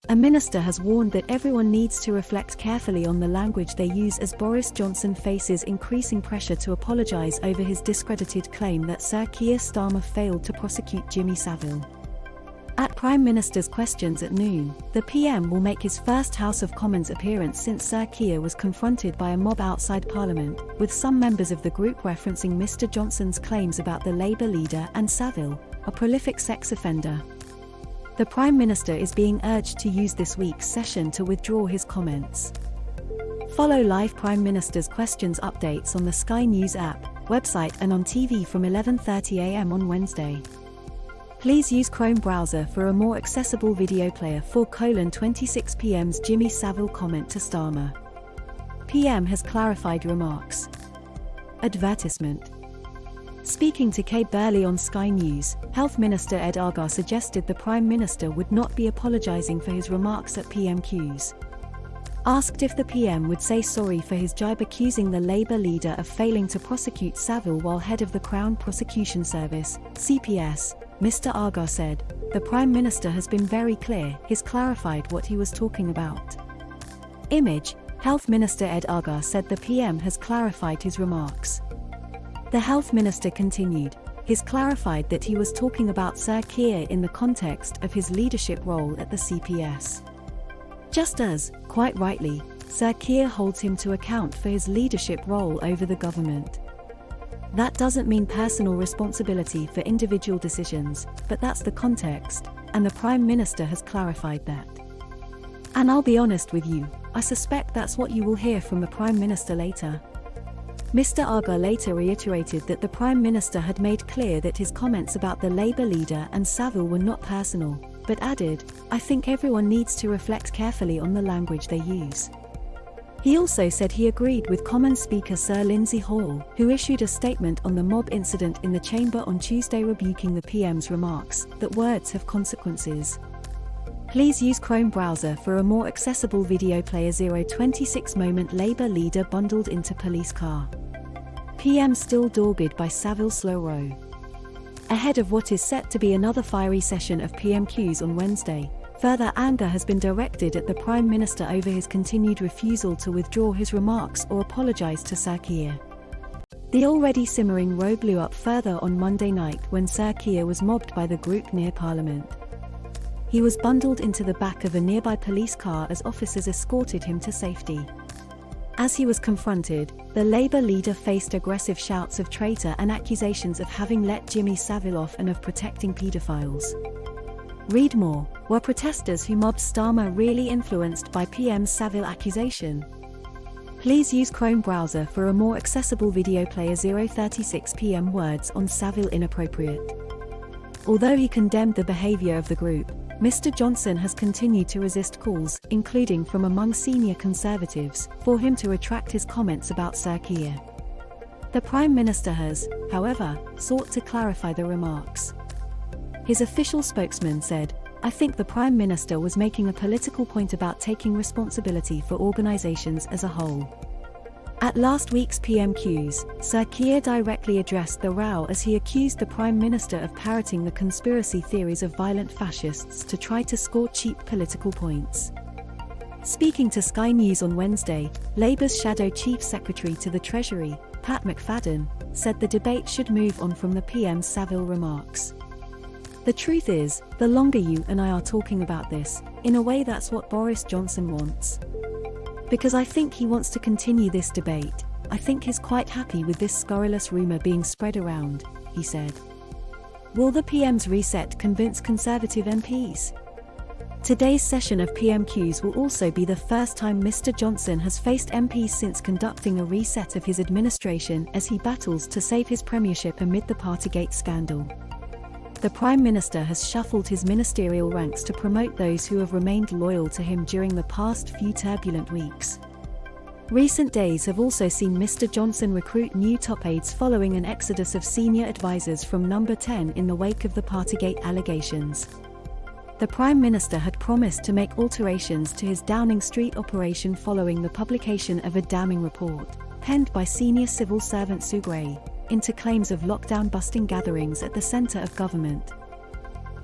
A minister has warned that everyone needs to reflect carefully on the language they use as Boris Johnson faces increasing pressure to apologise over his discredited claim that Sir Keir Starmer failed to prosecute Jimmy Savile. At Prime Minister's Questions at noon, the PM will make his first House of Commons appearance since Sir Keir was confronted by a mob outside Parliament, with some members of the group referencing Mr Johnson's claims about the Labour leader and Savile, a prolific sex offender. The Prime Minister is being urged to use this week's session to withdraw his comments. Follow live Prime Minister's Questions updates on the Sky News app, website and on TV from 11:30 a.m. on Wednesday. Please use Chrome browser for a more accessible video player. 4:26 p.m.'s Jimmy Savile comment to Starmer. PM has clarified remarks. Advertisement. Speaking to Kay Burley on Sky News, Health Minister Ed Argar suggested the Prime Minister would not be apologising for his remarks at PMQs. Asked if the PM would say sorry for his jibe accusing the Labour leader of failing to prosecute Savile while head of the Crown Prosecution Service, CPS, Mr Argar said, "The Prime Minister has been very clear, he's clarified what he was talking about." Image, Health Minister Ed Argar said the PM has clarified his remarks. The Health Minister continued, "He's clarified that he was talking about Sir Keir in the context of his leadership role at the CPS. Just as, quite rightly, Sir Keir holds him to account for his leadership role over the government. That doesn't mean personal responsibility for individual decisions, but that's the context, and the Prime Minister has clarified that. And I'll be honest with you, I suspect that's what you will hear from the Prime Minister later." Mr Argar later reiterated that the Prime Minister had made clear that his comments about the Labour leader and Savile were not personal, but added, "I think everyone needs to reflect carefully on the language they use." He also said he agreed with Commons Speaker Sir Lindsay Hall, who issued a statement on the mob incident in the chamber on Tuesday rebuking the PM's remarks, that words have consequences. Please use Chrome browser for a more accessible video player. 0:26 moment Labour leader bundled into police car. PM still dogged by Savile slow row. Ahead of what is set to be another fiery session of PMQs on Wednesday, further anger has been directed at the Prime Minister over his continued refusal to withdraw his remarks or apologise to Sir Keir. The already simmering row blew up further on Monday night when Sir Keir was mobbed by the group near Parliament. He was bundled into the back of a nearby police car as officers escorted him to safety. As he was confronted, the Labour leader faced aggressive shouts of traitor and accusations of having let Jimmy Savile off and of protecting paedophiles. Read more. Were protesters who mobbed Starmer really influenced by PM's Savile accusation? Please use Chrome browser for a more accessible video player. 0:36 p.m. Words on Savile inappropriate. Although he condemned the behaviour of the group, Mr Johnson has continued to resist calls, including from among senior Conservatives, for him to retract his comments about Sir Keir. The Prime Minister has, however, sought to clarify the remarks. His official spokesman said, "I think the Prime Minister was making a political point about taking responsibility for organisations as a whole." At last week's PMQs, Sir Keir directly addressed the row as he accused the Prime Minister of parroting the conspiracy theories of violent fascists to try to score cheap political points. Speaking to Sky News on Wednesday, Labour's Shadow Chief Secretary to the Treasury, Pat McFadden, said the debate should move on from the PM's Savile remarks. "The truth is, the longer you and I are talking about this, in a way that's what Boris Johnson wants. Because I think he wants to continue this debate. I think he's quite happy with this scurrilous rumour being spread around," he said. Will the PM's reset convince Conservative MPs? Today's session of PMQs will also be the first time Mr Johnson has faced MPs since conducting a reset of his administration as he battles to save his premiership amid the Partygate scandal. The Prime Minister has shuffled his ministerial ranks to promote those who have remained loyal to him during the past few turbulent weeks. Recent days have also seen Mr Johnson recruit new top aides following an exodus of senior advisers from Number 10 in the wake of the Partygate allegations. The Prime Minister had promised to make alterations to his Downing Street operation following the publication of a damning report, penned by senior civil servant Sue Gray, into claims of lockdown-busting gatherings at the centre of government.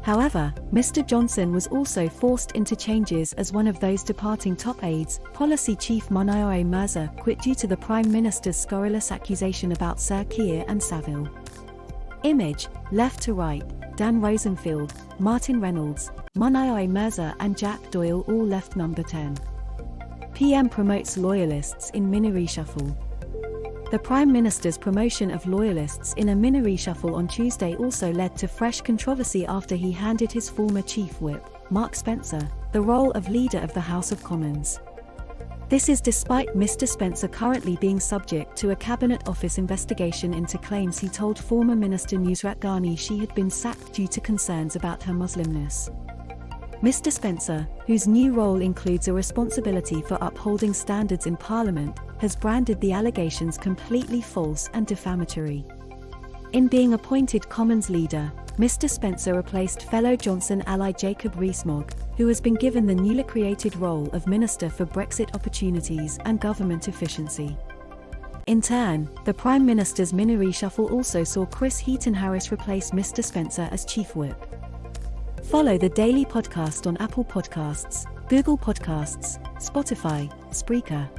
However, Mr. Johnson was also forced into changes as one of those departing top aides. Policy Chief Monayore Mirza quit due to the Prime Minister's scurrilous accusation about Sir Keir and Savile. Image, left to right, Dan Rosenfield, Martin Reynolds, Monayore Mirza and Jack Doyle all left number 10. PM promotes loyalists in mini reshuffle. The Prime Minister's promotion of loyalists in a mini reshuffle on Tuesday also led to fresh controversy after he handed his former chief whip, Mark Spencer, the role of Leader of the House of Commons. This is despite Mr. Spencer currently being subject to a Cabinet Office investigation into claims he told former Minister Nusrat Ghani she had been sacked due to concerns about her Muslimness. Mr. Spencer, whose new role includes a responsibility for upholding standards in Parliament, has branded the allegations completely false and defamatory. In being appointed Commons leader, Mr. Spencer replaced fellow Johnson ally Jacob Rees-Mogg, who has been given the newly created role of Minister for Brexit Opportunities and Government Efficiency. In turn, the Prime Minister's mini reshuffle also saw Chris Heaton-Harris replace Mr. Spencer as Chief Whip. Follow the Daily Podcast on Apple Podcasts, Google Podcasts, Spotify, Spreaker,